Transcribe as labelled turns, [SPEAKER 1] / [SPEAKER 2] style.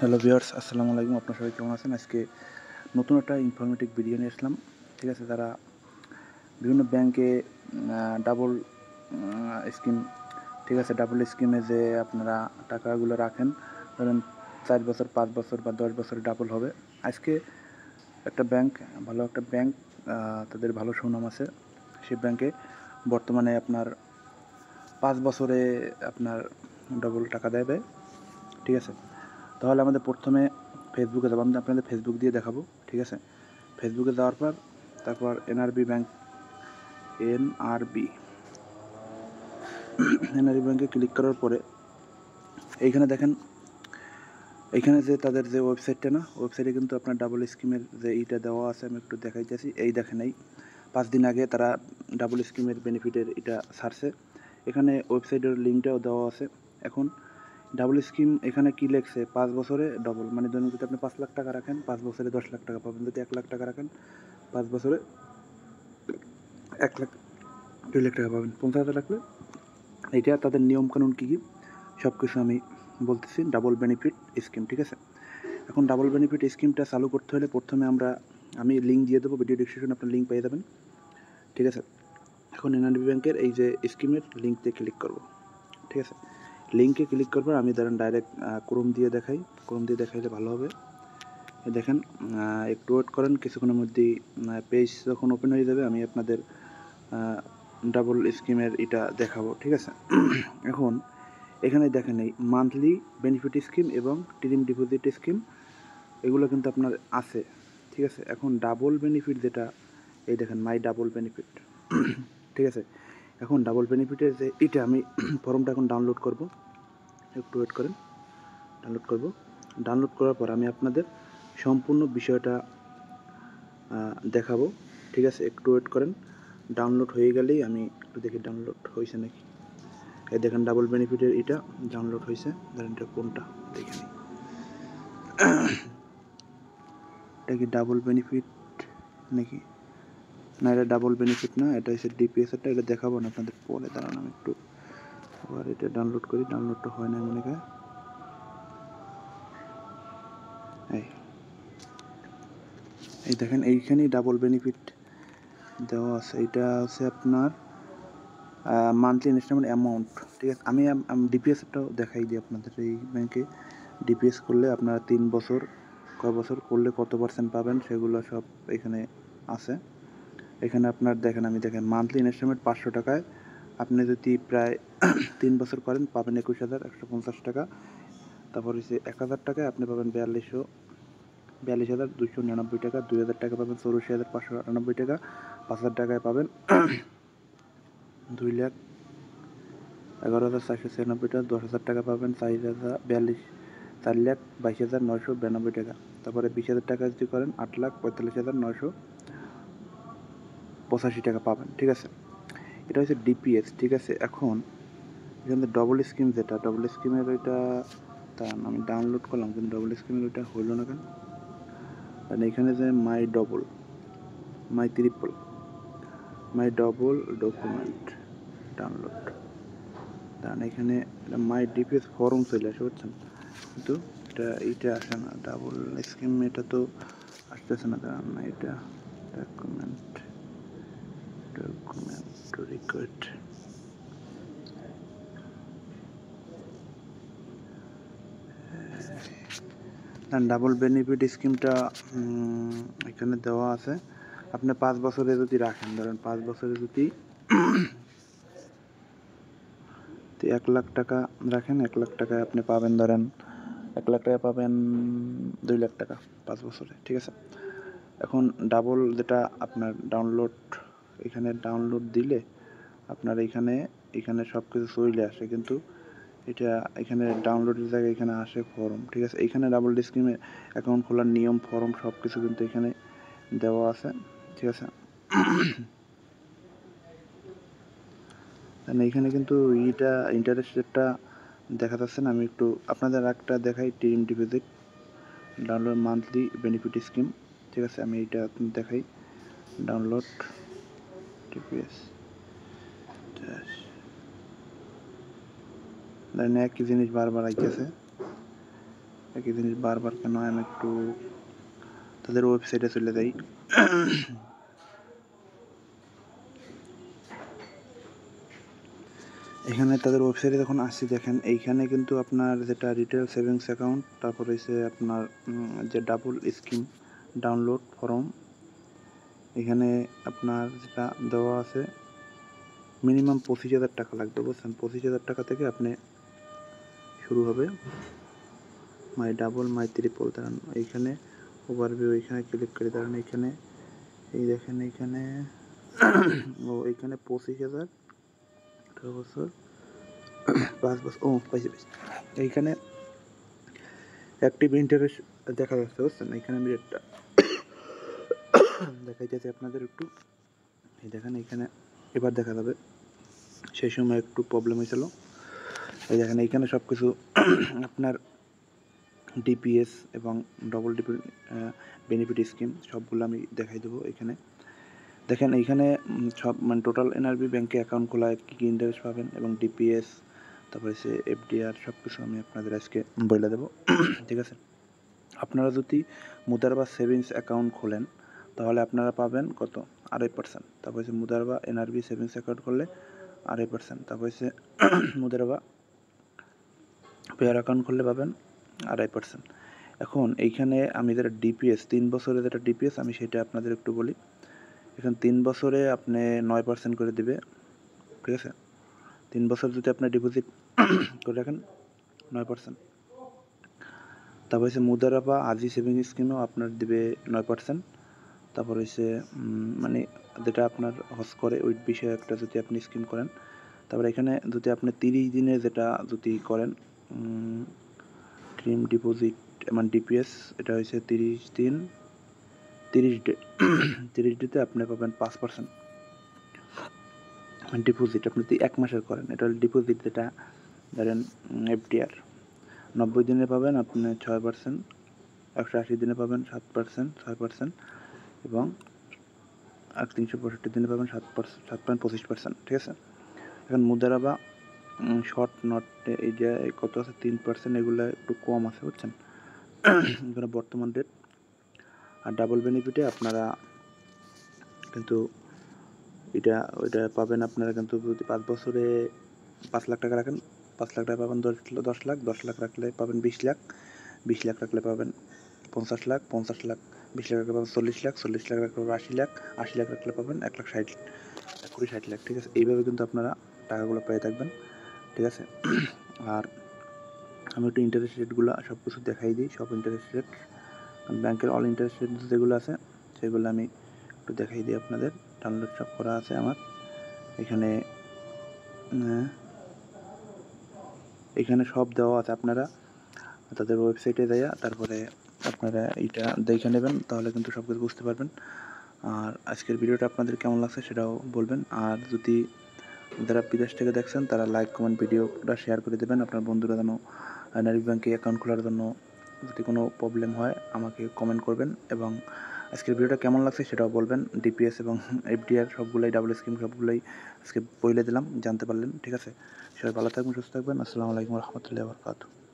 [SPEAKER 1] Hello viewers, আসসালামু আলাইকুম। আপনারা সবাই কেমন আছেন? আজকে নতুন একটা ইনফরমেটিভ ভিডিও নিয়ে আসলাম। ঠিক আছে, তারা বিভিন্ন ব্যাংকে ডাবল স্কিম, ঠিক আছে, ডাবল স্কিমে যে আপনারা টাকাগুলো রাখেন, ধরেন 4 বছর, 5 বছর বা 10 বছর ডাবল হবে। আজকে একটা ব্যাংক, ভালো একটা ব্যাংক, তাদের ভালো সুনাম আছে। সেই ব্যাংকে বর্তমানে আপনার 5 বছরে আপনার ডবল টাকা দেবে। ঠিক আছে, তাহলে আমাদের প্রথমে ফেসবুকে যাবো। আমি আপনাদের ফেসবুক দিয়ে দেখাবো। ঠিক আছে, ফেসবুকে যাওয়ার পর তারপর এনআরবি ব্যাংক, এনআরবি এনআরবি ব্যাংকে ক্লিক করার পরে এইখানে দেখেন, এইখানে যে তাদের যে ওয়েবসাইটটা, না ওয়েবসাইটে কিন্তু আপনার ডাবল স্কিমের যে এইটা দেওয়া আছে। আমি একটু দেখাইতেছি। এই দেখেন, এই 5 দিন আগে তারা ডাবল স্কিমের বেনিফিটের এটা ছাড়ছে। এখানে ওয়েবসাইটের লিঙ্কটাও দেওয়া আছে। এখন ডাবল স্কিম এখানে কী লেখছে, 5 বছরে ডবল, মানে ধরুন যদি আপনি 5 লাখ টাকা রাখেন, 5 বছরে 10 লাখ টাকা পাবেন। যদি 1 লাখ টাকা রাখেন, 5 বছরে 1 লাখ 2 লাখ টাকা পাবেন। 50,000 রাখলে এইটা তাদের নিয়মকানুন কী কী সব কিছু আমি বলতেছি। ডাবল বেনিফিট স্কিম, ঠিক আছে। এখন ডাবল বেনিফিট স্কিমটা চালু করতে হলে প্রথমে আমি লিঙ্ক দিয়ে দেবো, ভিডিও ডিসক্রিপশনে আপনার লিঙ্ক পেয়ে যাবেন। ঠিক আছে, এখন এনআরবি ব্যাংকের এই যে স্কিমের লিঙ্কতে ক্লিক করব। ঠিক আছে, লিঙ্কে ক্লিক করবার আমি ধরেন ডাইরেক্ট ক্রোম দিয়ে দেখাই। ক্রোম দিয়ে দেখাইলে ভালো হবে। দেখেন, একটু ওয়েট করেন, কিছুক্ষণের মধ্যেই পেজ যখন ওপেন হয়ে যাবে আমি আপনাদের ডাবল স্কিমের এটা দেখাবো। ঠিক আছে, এখন এখানে দেখেন এই মান্থলি বেনিফিট স্কিম এবং টিম ডিপোজিট স্কিম, এগুলো কিন্তু আপনার আছে। ঠিক আছে, এখন ডাবল বেনিফিট যেটা, এই দেখেন মাই ডাবল বেনিফিট। ঠিক আছে, এখন ডাবল বেনিফিটের যে এটা আমি ফর্মটা এখন ডাউনলোড করব। একটু ওয়েট করেন, ডাউনলোড করার পর আমি আপনাদের সম্পূর্ণ বিষয়টা দেখাবো। ঠিক আছে, একটু ওয়েট করেন। ডাউনলোড হয়ে গেলেই আমি একটু দেখি ডাউনলোড হয়েছে নাকি। এই দেখেন ডাবল বেনিফিটের এটা ডাউনলোড হয়েছে। ধরেন এটা কোনটা দেখে নিই। এটা কি ডাবল বেনিফিট নাকি? না, এটা ডাবল বেনিফিট না, এটা হচ্ছে ডিপিএসটা। এটা দেখাবো না আপনাদের পরে, দাঁড়ান আমি একটু আবার এটা ডাউনলোড করি। ডাউনলোডটা হয় না মনে হয়। এই দেখেন, এইখানেই ডাবল বেনিফিট দেওয়া আছে। এটা হচ্ছে আপনার মান্থলি ইনস্টলমেন্ট অ্যামাউন্ট। ঠিক আছে, আমি ডিপিএসটাও দেখাই দিই আপনাদের। এই ব্যাংকে ডিপিএস করলে আপনারা 3 বছর, কয় বছর করলে কত % পাবেন সেগুলো সব এখানে আছে। এখানে আপনার দেখেন, দেখেন মান্থলি ইনস্টলমেন্ট 500 টাকায় আপনি যদি প্রায় 3 বছর করেন পাবেন 21,150 টাকা। তারপর হচ্ছে 1,000 টাকায় আপনি পাবেন 42,299 টাকা। 2,000 টাকা পাবেন 84,598 টাকা। 5,000 টাকায় পাবেন 2,11,496 টাকা। 10,000 টাকা পাবেন 4,22,992 টাকা। তারপরে 20,000 টাকা যদি করেন 8,45,985 টাকা পাবেন। ঠিক আছে, এটা হচ্ছে ডিপিএস। ঠিক আছে, এখন এখানে ডবল স্কিম, যেটা ডবল স্কিমের ওইটা আমি ডাউনলোড করলাম, কিন্তু ডবল স্কিমের ওইটা হইল না কেন। আর এখানে যে মাই ডবল ডকুমেন্ট ডাউনলোড, কারণ এখানে মাই ডিপিএস ফর্ম চলে আসে, বুঝছেন, কিন্তু এইটা আসে না। ডাবল স্কিম এটা তো আসতেছে না, কারণ এটা ডকুমেন্ট রিকোয়েস্ট। ডাবল বেনিফিট স্কিমটা এখানে দেওয়া আছে। আপনি 5 বছরে যদি রাখেন, ধরেন 5 বছরে যদি 1 লাখ টাকা রাখেন, 1 লাখ টাকায় আপনি পাবেন, ধরেন 1 লাখ টাকা পাবেন 2 লাখ টাকা 5 বছরে। ঠিক আছে, এখন ডাবল যেটা আপনার এখানে ডাউনলোড দিলে আপনার এখানে সব কিছু চলে আসে, কিন্তু এটা এখানে ডাউনলোডের জায়গায় এখানে আসে ফর্ম। ঠিক আছে, এখানে ডাবল স্কিমে অ্যাকাউন্ট খোলার নিয়ম, ফর্ম সব কিছু কিন্তু এখানে দেওয়া আছে। ঠিক আছে, এখানে কিন্তু ইন্টারেস্ট রেটটা দেখা যাচ্ছে না। আমি একটু আপনাদের একটা দেখাই, team deposit download monthly benefit scheme. ঠিক আছে, আমি এইটা দেখাই, ডাউনলোড টিপিএস। একই জিনিস বারবার আইতেছে। একই জিনিস বারবার কেন, আমি একটু তাদের ওয়েবসাইটে চলে যাই। এখানে তাদের ওয়েবসাইটে যখন আসছি দেখেন, এইখানে কিন্তু আপনার যেটা রিটেল সেভিংস অ্যাকাউন্ট, তারপর হচ্ছে আপনার যে ডাবল স্কিম ডাউনলোড ফর্ম, এখানে আপনার যেটা দেওয়া আছে মিনিমাম 25,000 টাকা লাগবে, বুঝছেন? 25,000 টাকা থেকে আপনি শুরু হবে মাই ডাবল মাই ট্রিপল। দাঁড়ান এইখানে ওভারভিউ, এইখানে ক্লিক করে দাঁড়ান, এইখানে এই দেখেন এইখানে ও এইখানে 25,000 বছর 5 বছর, ও পাইছি। এইখানে অ্যাক্টিভ ইন্টারেস্ট দেখা যাচ্ছে, বুঝছেন? এইখানে আমি রেটটা দেখাইতেছি আপনাদের একটু, এই দেখেন এইখানে এবার দেখা যাবে। সেই সময় একটু প্রবলেম হয়েছিল। এই দেখেন এইখানে সব কিছু আপনার ডিপিএস এবং ডবল ডিপি বেনিফিট স্কিম সবগুলো আমি দেখাই দেবো। এখানে দেখেন এইখানে সব মানে টোটাল এনআরবি ব্যাংকে অ্যাকাউন্ট খোলা কী কী ইন্টারেস্ট পাবেন এবং ডিপিএস, তারপরে সে এফডিআর, সব কিছু আমি আপনাদের আজকে বলে দেবো। ঠিক আছে, আপনারা যদি মুদারবা সেভিংস অ্যাকাউন্ট খোলেন তাহলে আপনারা পাবেন কত? 2.5%। তারপর হচ্ছে মুদারবা এনআরবি সেভিংস অ্যাকাউন্ট করলে 2.5%। তারপর হচ্ছে মুদারবা পেয়ার অ্যাকাউন্ট করলে পাবেন 2.5%। এখন এইখানে আমি যেটা ডিপিএস 3 বছরের যেটা ডিপিএস, আমি সেটা আপনাদের একটু বলি। এখানে 3 বছরে আপনি 9% করে দিবে, ঠিক আছে? 3 বছর যদি আপনি ডিপোজিট করে রাখেন 9%। তারপর হচ্ছে মুদারাবা আজি সেভিং স্কিমেও আপনার দিবে 9%। তারপর হচ্ছে মানে যেটা আপনার হজ করে ওই বিষয়ে একটা যদি আপনি স্কিম করেন, তারপরে এখানে যদি আপনি 30 দিনে যেটা যদি করেন ড্রিম ডিপোজিট মানে ডিপিএস, এটা হচ্ছে 30 দিন 30 ডে 30 ডেতে আপনি পাবেন 5% ডিপোজিট। আপনি যদি 1 মাসের করেন, এটা হল ডিপোজিট, যেটা ধরেন এফডিআর 90 দিনে পাবেন আপনি 6%, 180 দিনে পাবেন 7%, 6%, এবং 365 দিনে পাবেন 7.25%, ঠিক আছে? এখন মুদারাবা শর্ট নট এই যে কত আছে 3%, এগুলো একটু কম আছে, বুঝছেন? এখানে বর্তমান রেট। আর ডাবল বেনিফিটে আপনারা কিন্তু ওইটা পাবেন আপনারা কিন্তু যদি 5 বছরে 5 লাখ টাকা রাখেন, 5 লাখ টাকা পাবেন 10 লাখ, 10 লাখ রাখলে পাবেন 20 লাখ, 20 লাখ রাখলে পাবেন 50 লাখ, 50 লাখ, 20 লাখ রাখলে পাবেন 40 লাখ, 40 লাখ রাখলে পাবেন 80 লাখ, 80 লাখ রাখলে পাবেন 1,60,000 লাখ, ঠিক আছে? এইভাবে কিন্তু আপনারা টাকাগুলো পেয়ে থাকবেন, ঠিক আছে? আর আমি একটু ইন্টারেস্ট রেটগুলো সব কিছু দেখাই দিই, সব ইন্টারেস্ট রেট ব্যাংকের অল ইন্টারেস্ট রেট যেগুলো আছে সেগুলো আমি একটু দেখাই দিই আপনাদের। ডাউনলোড সব করা আছে আমার এখানে, এখানে সব দেওয়া আছে। আপনারা তাদের ওয়েবসাইটে দেয়া তারপরে আপনারা এইটা দেখে নেবেন, তাহলে কিন্তু সব কিছু বুঝতে পারবেন। আর আজকের ভিডিওটা আপনাদের কেমন লাগছে সেটাও বলবেন। আর যদি যারা বিদেশ থেকে দেখছেন তারা লাইক কমেন্ট ভিডিওটা শেয়ার করে দেবেন আপনার বন্ধুরা, যেন এনআরবি ব্যাংকে অ্যাকাউন্ট খোলার জন্য যদি কোনো প্রবলেম হয় আমাকে কমেন্ট করবেন। এবং আজকের ভিডিওটা কেমন লাগছে সেটাও বলবেন। ডিপিএস এবং এফডিআর সবগুলোই, ডাবল স্কিম সবগুলোই আজকে বলে দিলাম, জানতে পারলেন, ঠিক আছে? সবাই ভালো থাকবেন, সুস্থ থাকবেন। আসসালামু আলাইকুম রহমতুল্লাহি ওয়া বারাকাতুহু।